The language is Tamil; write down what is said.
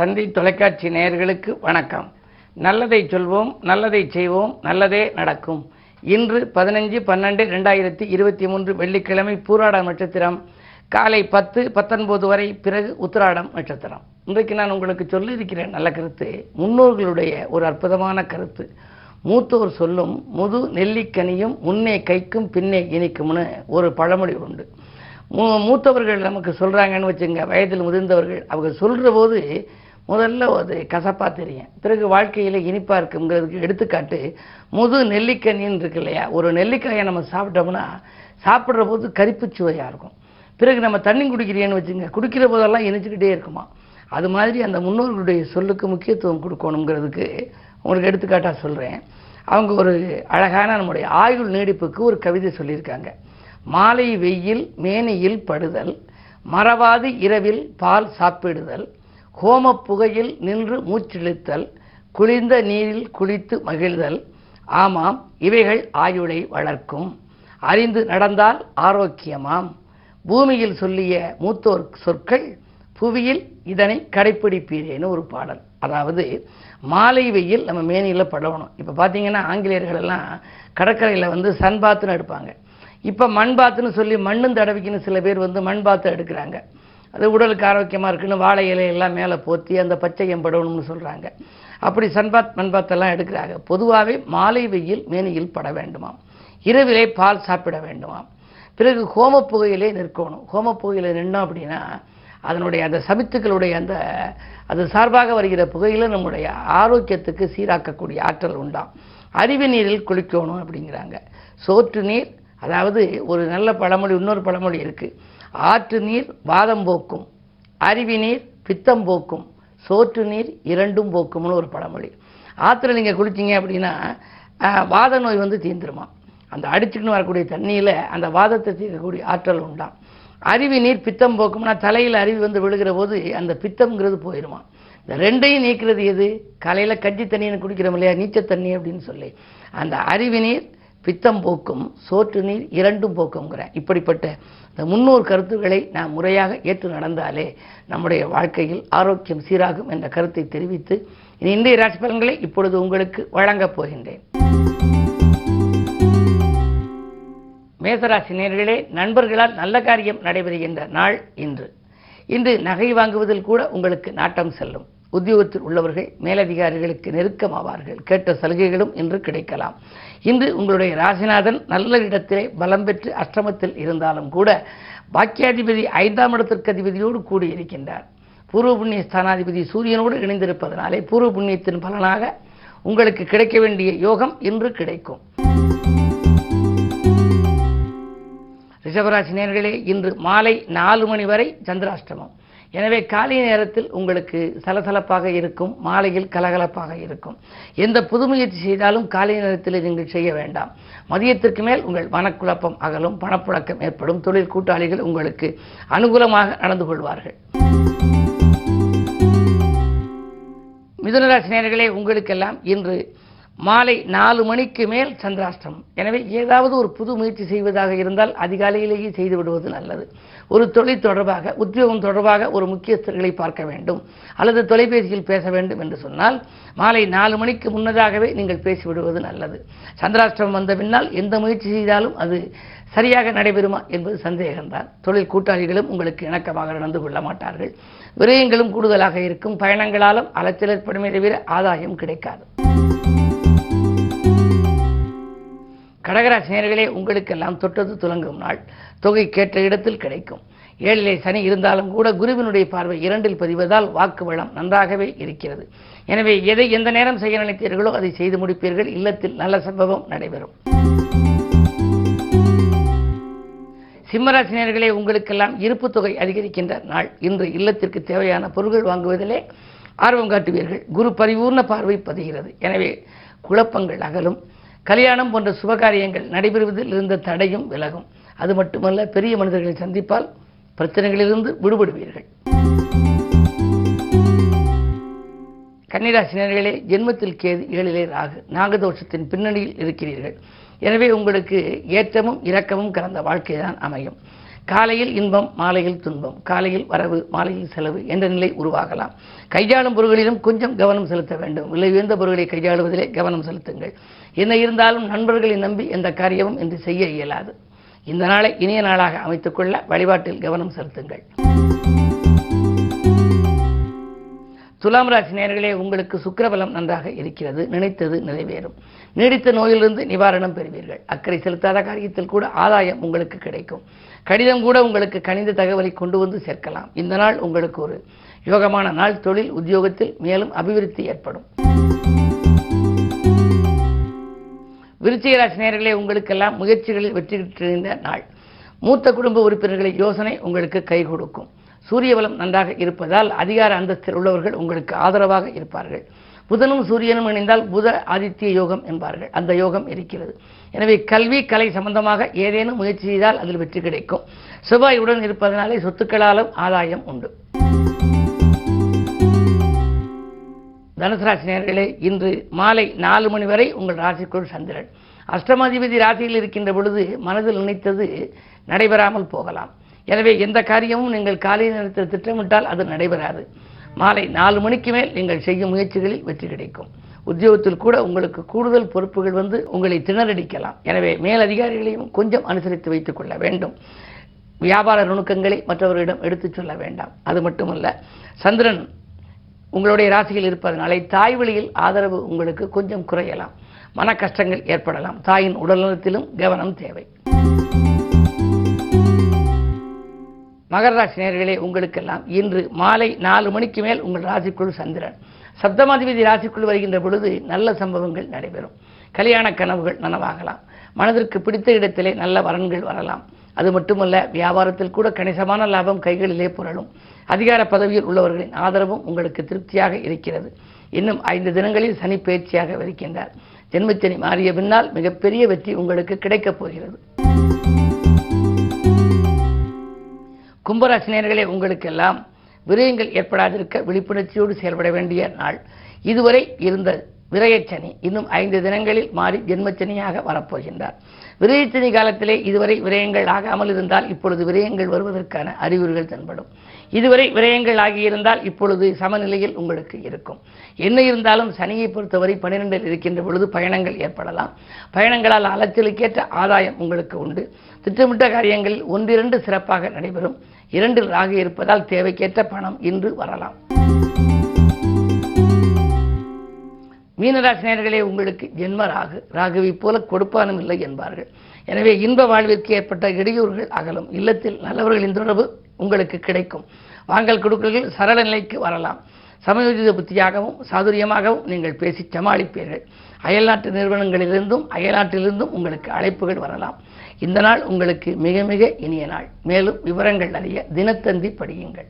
தந்தி தொலைக்காட்சி நேயர்களுக்கு வணக்கம். நல்லதை சொல்வோம், நல்லதை செய்வோம், நல்லதே நடக்கும். இன்று 15/12/2023 வெள்ளிக்கிழமை பூராடம் நட்சத்திரம் காலை 10:19 வரை, பிறகு உத்திராடம் நட்சத்திரம். இன்றைக்கு நான் உங்களுக்கு சொல்லியிருக்கிறேன் நல்ல கருத்து, முன்னோர்களுடைய ஒரு அற்புதமான கருத்து. மூத்தோர் சொல்லும் முது நெல்லிக்கனியும் முன்னே கைக்கும் பின்னே இனிக்கும்னு ஒரு பழமொழி உண்டு. மூத்தவர்கள் நமக்கு சொல்கிறாங்கன்னு வச்சுங்க, வயதில் முதிர்ந்தவர்கள் அவங்க சொல்கிற போது முதல்ல அது கசப்பாக தெரியும், பிறகு வாழ்க்கையில் இனிப்பாக இருக்குங்கிறதுக்கு எடுத்துக்காட்டு முது நெல்லிக்கனின்னு இருக்கு இல்லையா. ஒரு நெல்லிக்காயை நம்ம சாப்பிட்டோம்னா சாப்பிட்ற போது கரிப்பு சுவையாக இருக்கும், பிறகு நம்ம தண்ணி குடிக்கிறேன்னு வச்சுங்க, குடிக்கிற போதெல்லாம் இனிச்சுக்கிட்டே இருக்குமா. அது மாதிரி அந்த முன்னோர்களுடைய சொல்லுக்கு முக்கியத்துவம் கொடுக்கணுங்கிறதுக்கு உங்களுக்கு எடுத்துக்காட்டாக சொல்கிறேன். அவங்க ஒரு அழகான நம்முடைய ஆயுள் நீடிப்புக்கு ஒரு கவிதை சொல்லியிருக்காங்க. மாலை வெயில் மேனியில் படுதல், மறவாது இரவில் பால் சாப்பிடுதல், ஹோம புகையில் நின்று மூச்சிழுத்தல், குளிர்ந்த நீரில் குளித்து மகிழ்தல், ஆமாம் இவைகள் ஆயுளை வளர்க்கும், அறிந்து நடந்தால் ஆரோக்கியமாம், பூமியில் சொல்லிய மூத்தோர் சொற்கள் புவியில் இதனை கடைப்பிடிப்பீரேன்னு ஒரு பாடல். அதாவது மாலை வெயில் நம்ம மேனியில் படணும். இப்போ பார்த்தீங்கன்னா ஆங்கிலேயர்கள் எல்லாம் கடற்கரையில் சன்பாத்துன்னு எடுப்பாங்க. இப்போ மண் பாத்துன்னு சொல்லி மண்ணும் தடவிக்குன்னு சில பேர் மண் பாத்தை எடுக்கிறாங்க. அது உடலுக்கு ஆரோக்கியமாக இருக்குன்னு வாழை இலையெல்லாம் மேலே போற்றி அந்த பச்சையம் படணும்னு சொல்கிறாங்க. அப்படி சன்பாத் மண்பாத்தெல்லாம் எடுக்கிறாங்க. பொதுவாகவே மாலை வெயில் மேனியில் பட வேண்டுமாம், இரவிலே பால் சாப்பிட வேண்டுமாம், பிறகு ஹோம புகையிலே நிற்கணும். ஹோம புகையில நின்னோம் அப்படின்னா அதனுடைய அந்த சமித்துக்களுடைய அது சார்பாக வருகிற புகையில் நம்முடைய ஆரோக்கியத்துக்கு சீராக்கக்கூடிய ஆற்றல் உண்டாம். அருவி நீரில் குளிக்கணும் அப்படிங்கிறாங்க. சோற்று நீர், அதாவது ஒரு நல்ல பழமொழி, இன்னொரு பழமொழி இருக்குது, ஆற்று நீர் வாதம் போக்கும், அருவி நீர் பித்தம் போக்கும், சோற்று நீர் இரண்டும் போக்கும்னு ஒரு பழமொழி. ஆற்றுல நீங்கள் குளிச்சிங்க அப்படின்னா வாத நோய் தீந்துருமா. அந்த அடிச்சுக்கின்னு வரக்கூடிய தண்ணியில் அந்த வாதத்தை தீர்க்கக்கூடிய ஆற்றல் உண்டாம். அருவி நீர் பித்தம் போக்கும்னா தலையில் அருவி விழுகிற போது அந்த பித்தம்ங்கிறது போயிடுமா. இந்த ரெண்டையும் நீக்கிறது எது? காலையில் கஞ்சி தண்ணின்னு குடிக்கிறோம் இல்லையா, நீச்சல் தண்ணி அப்படின்னு சொல்லி, அந்த அருவி நீர் பித்தம் போக்கும், சோற்று நீர் இரண்டும் போக்குங்கிறேன். இப்படிப்பட்ட இந்த முன்னோர் கருத்துக்களை நாம் முறையாக ஏற்று நடந்தாலே நம்முடைய வாழ்க்கையில் ஆரோக்கியம் சீராகும் என்ற கருத்தை தெரிவித்து இன்றைய ராசி பலன்களை இப்பொழுது உங்களுக்கு வழங்கப் போகின்றேன். மேசராசி நேயர்களே, நண்பர்களால் நல்ல காரியம் நடைபெறுகின்ற நாள் இன்று. இன்று நகை வாங்குவதில் கூட உங்களுக்கு நாட்டம் செல்லும். உத்தியோகத்தில் உள்ளவர்கள் மேலதிகாரிகளுக்கு நெருக்கமாவார்கள். கேட்ட சலுகைகளும் இன்று கிடைக்கலாம். இன்று உங்களுடைய ராசிநாதன் நல்ல இடத்திலே பலம் பெற்று அஷ்டமத்தில் இருந்தாலும் கூட பாக்கியாதிபதி 5ஆம் இடத்திற்கு அதிபதியோடு கூடியிருக்கின்றார். பூர்வ புண்ணிய ஸ்தானாதிபதி சூரியனோடு இணைந்திருப்பதனாலே பூர்வ புண்ணியத்தின் பலனாக உங்களுக்கு கிடைக்க வேண்டிய யோகம் இன்று கிடைக்கும். ரிஷபராசி நேயர்களே, இன்று மாலை 4 மணி வரை சந்திராஷ்டமம். எனவே காலை நேரத்தில் உங்களுக்கு சலசலப்பாக இருக்கும், மாலையில் கலகலப்பாக இருக்கும். எந்த புது முயற்சி செய்தாலும் காலை நேரத்தில் நீங்கள் செய்ய வேண்டாம். மதியத்திற்கு மேல் உங்கள் மனக்குழப்பம் அகலும், பணப்புழக்கம் ஏற்படும், தொழில் கூட்டாளிகள் உங்களுக்கு அனுகூலமாக நடந்து கொள்வார்கள். மிதுனராசி நேயர்களே, உங்களுக்கெல்லாம் இன்று மாலை 4 மணிக்கு மேல் சந்திராஷ்டமம். எனவே ஏதாவது ஒரு புது முயற்சி செய்வதாக இருந்தால் அதிகாலையிலேயே செய்து விடுவது நல்லது. ஒரு தொழில் தொடர்பாக, உத்தியோகம் தொடர்பாக ஒரு முக்கியஸ்தர்களை பார்க்க வேண்டும் அல்லது தொலைபேசியில் பேச வேண்டும் என்று சொன்னால் மாலை 4 மணிக்கு முன்னதாகவே நீங்கள் பேசிவிடுவது நல்லது. சந்திராஷ்டமம் வந்த பின்னால் எந்த முயற்சி செய்தாலும் அது சரியாக நடைபெறுமா என்பது சந்தேகம்தான். தொழில் கூட்டாளிகளும் உங்களுக்கு இணக்கமாக நடந்து கொள்ள மாட்டார்கள். விரயங்களும் கூடுதலாக இருக்கும். பயணங்களாலும் அலைச்சல் ஏற்படுமே தவிர ஆதாயம் கிடைக்காது. கடகராசி நேயர்களே, உங்களுக்கெல்லாம் தொட்டது துலங்கும் நாள். தொகை கேட்ட இடத்தில் கிடைக்கும். 7லே சனி இருந்தாலும் கூட குருவினுடைய பார்வை 2இல் பதிவதால் வாக்கு வளம் நன்றாகவே இருக்கிறது. எனவே எதை எந்த நேரம் செய்ய நினைத்தீர்களோ அதை செய்து முடிப்பீர்கள். இல்லத்தில் நல்ல சம்பவம் நடைபெறும். சிம்மராசி நேயர்களே, உங்களுக்கெல்லாம் இருப்பு தொகை அதிகரிக்கின்ற நாள். இன்று இல்லத்திற்கு தேவையான பொருட்கள் வாங்குவதிலே ஆர்வம் காட்டுவீர்கள். குரு பரிபூர்ண பார்வை பதிகிறது. எனவே குழப்பங்கள் அகலும். கல்யாணம் போன்ற சுபகாரியங்கள் நடைபெறுவதில் இருந்த தடையும் விலகும். அது மட்டுமல்ல, பெரிய மனிதர்களை சந்திப்பால் பிரச்சனைகளிலிருந்து விடுபடுவீர்கள். கன்னிராசி நேயர்களே, ஜென்மத்தில் கேது, 7லே ராகு, நாகதோஷத்தின் பின்னணியில் இருக்கிறீர்கள். எனவே உங்களுக்கு ஏற்றமும் இரக்கமும் கலந்த வாழ்க்கை தான் அமையும். காலையில் இன்பம், மாலையில் துன்பம், காலையில் வரவு, மாலையில் செலவு என்ற நிலை உருவாகலாம். கையாளும் பொருட்களிலும் கொஞ்சம் கவனம் செலுத்த வேண்டும். விலை உயர்ந்த பொருட்களை கையாளுவதிலே கவனம் செலுத்துங்கள். என்ன இருந்தாலும் நண்பர்களை நம்பி எந்த காரியமும் இன்று செய்ய இயலாது. இந்த நாளை இனிய நாளாக அமைத்துக் கொள்ள வழிபாட்டில் கவனம் செலுத்துங்கள். துலாம் ராசி நேயர்களே, உங்களுக்கு சுக்கிரபலம் நன்றாக இருக்கிறது. நினைத்தது நிறைவேறும். நீடித்த நோயிலிருந்து நிவாரணம் பெறுவீர்கள். அக்கறை செலுத்தாத காரியத்தில் கூட ஆதாயம் உங்களுக்கு கிடைக்கும். கடிதம் கூட உங்களுக்கு கணித தகவலை கொண்டு வந்து சேர்க்கலாம். இந்த நாள் உங்களுக்கு ஒரு யோகமான நாள். தொழில் உத்தியோகத்தில் மேலும் அபிவிருத்தி ஏற்படும். விருச்சிக ராசி நேயர்களே, உங்களுக்கெல்லாம் முயற்சிகளில் வெற்றி பெற்றிருந்த நாள். மூத்த குடும்ப உறுப்பினர்களை யோசனை உங்களுக்கு கை கொடுக்கும். சூரிய பலம் நன்றாக இருப்பதால் அதிகார அந்தஸ்தில் உள்ளவர்கள் உங்களுக்கு ஆதரவாக இருப்பார்கள். புதனும் சூரியனும் இணைந்தால் புத ஆதித்ய யோகம் என்பார்கள். அந்த யோகம் இருக்கிறது. எனவே கல்வி, கலை சம்பந்தமாக ஏதேனும் முயற்சி செய்தால் அதில் வெற்றி கிடைக்கும். செவ்வாய் உடன் இருப்பதனாலே சொத்துக்களாலும் ஆதாயம் உண்டு. தனுசு ராசி நேயர்களே, இன்று மாலை 4 மணி வரை உங்கள் ராசிக்குள் சந்திரன். அஷ்டமாதிபதி ராசியில் இருக்கின்ற பொழுது மனதில் நினைத்தது நடைபெறாமல் போகலாம். எனவே எந்த காரியமும் நீங்கள் காலை நேரத்தில் திட்டமிட்டால் அது நடைபெறாது. மாலை 4 மணிக்கு மேல் நீங்கள் செய்யும் முயற்சிகளில் வெற்றி கிடைக்கும். உத்தியோகத்தில் கூட உங்களுக்கு கூடுதல் பொறுப்புகள் வந்து உங்களை திணறடிக்கலாம். எனவே மேல் அதிகாரிகளையும் கொஞ்சம் அனுசரித்து வைத்துக் கொள்ள வேண்டும். வியாபார நுணுக்கங்களை மற்றவர்களிடம் எடுத்துச் சொல்ல வேண்டாம். அது மட்டுமல்ல, சந்திரன் உங்களுடைய ராசியில் இருப்பதனாலே தாய் வழியில் ஆதரவு உங்களுக்கு கொஞ்சம் குறையலாம். மன கஷ்டங்கள் ஏற்படலாம். தாயின் உடல்நலத்திலும் கவனம் தேவை. மகர ராசி நேயர்களே, உங்களுக்கெல்லாம் இன்று மாலை 4 மணிக்கு மேல் உங்கள் ராசிக்குள் சந்திரன். சப்தமாதிபதி ராசிக்குள் வருகின்ற பொழுது நல்ல சம்பவங்கள் நடைபெறும். கல்யாண கனவுகள் நனவாகலாம். மனதிற்கு பிடித்த இடத்திலே நல்ல வரன்கள் வரலாம். அது மட்டுமல்ல, வியாபாரத்தில் கூட கணிசமான லாபம் கைகளிலே புரளும். அதிகார பதவியில் உள்ளவர்களின் ஆதரவும் உங்களுக்கு திருப்தியாக இருக்கிறது. இன்னும் 5 தினங்களில் சனி பயிற்சியாக இருக்கின்றார். ஜென்மச்சனி மாறிய பின்னால் மிகப்பெரிய வெற்றி உங்களுக்கு கிடைக்கப் போகிறது. கும்பராசி நேயர்களே, உங்களுக்கெல்லாம் விரயங்கள் ஏற்படாதிருக்க விழிப்புணர்ச்சியோடு செயல்பட வேண்டிய நாள். இதுவரை இருந்த விரயச்சனி இன்னும் 5 தினங்களில் மாறி ஜென்மச்சனியாக வரப்போகின்றார். விரயச்சனி காலத்திலே இதுவரை விரயங்கள் ஆகாமல் இருந்தால் இப்பொழுது விரயங்கள் வருவதற்கான அறிகுறிகள் தென்படும். இதுவரை விரயங்கள் ஆகியிருந்தால் இப்பொழுது சமநிலையில் உங்களுக்கு இருக்கும். என்ன இருந்தாலும் சனியை பொறுத்தவரை 12இல் இருக்கின்ற பொழுது பயணங்கள் ஏற்படலாம். பயணங்களால் அலைச்சலுக்கேற்ற ஆதாயம் உங்களுக்கு உண்டு. திட்டமிட்ட காரியங்களில் 1-2 சிறப்பாக நடைபெறும். 2இல் ராகு இருப்பதால் தேவைக்கேற்ற பணம் இன்று வரலாம். மீனராசி நேயர்களே, உங்களுக்கு ஜென்ம ராகு. ராகுவை போல கொடுப்பானும் இல்லை என்பார்கள். எனவே இன்ப வாழ்விற்கு ஏற்பட்ட இடையூறுகள் அகலும். இல்லத்தில் நல்லவர்களின் தொடர்பு உங்களுக்கு கிடைக்கும். வாங்கல் கொடுக்கல்கள் சரள நிலைக்கு வரலாம். சமயோஜித புத்தியாகவும் சாதுரியமாகவும் நீங்கள் பேசி சமாளிப்பீர்கள். அயல்நாட்டு நிறுவனங்களிலிருந்தும் அயல்நாட்டிலிருந்தும் உங்களுக்கு அழைப்புகள் வரலாம். இந்த நாள் உங்களுக்கு மிக மிக இனிய நாள். மேலும் விவரங்கள் அறிய தினத்தந்தி படியுங்கள்.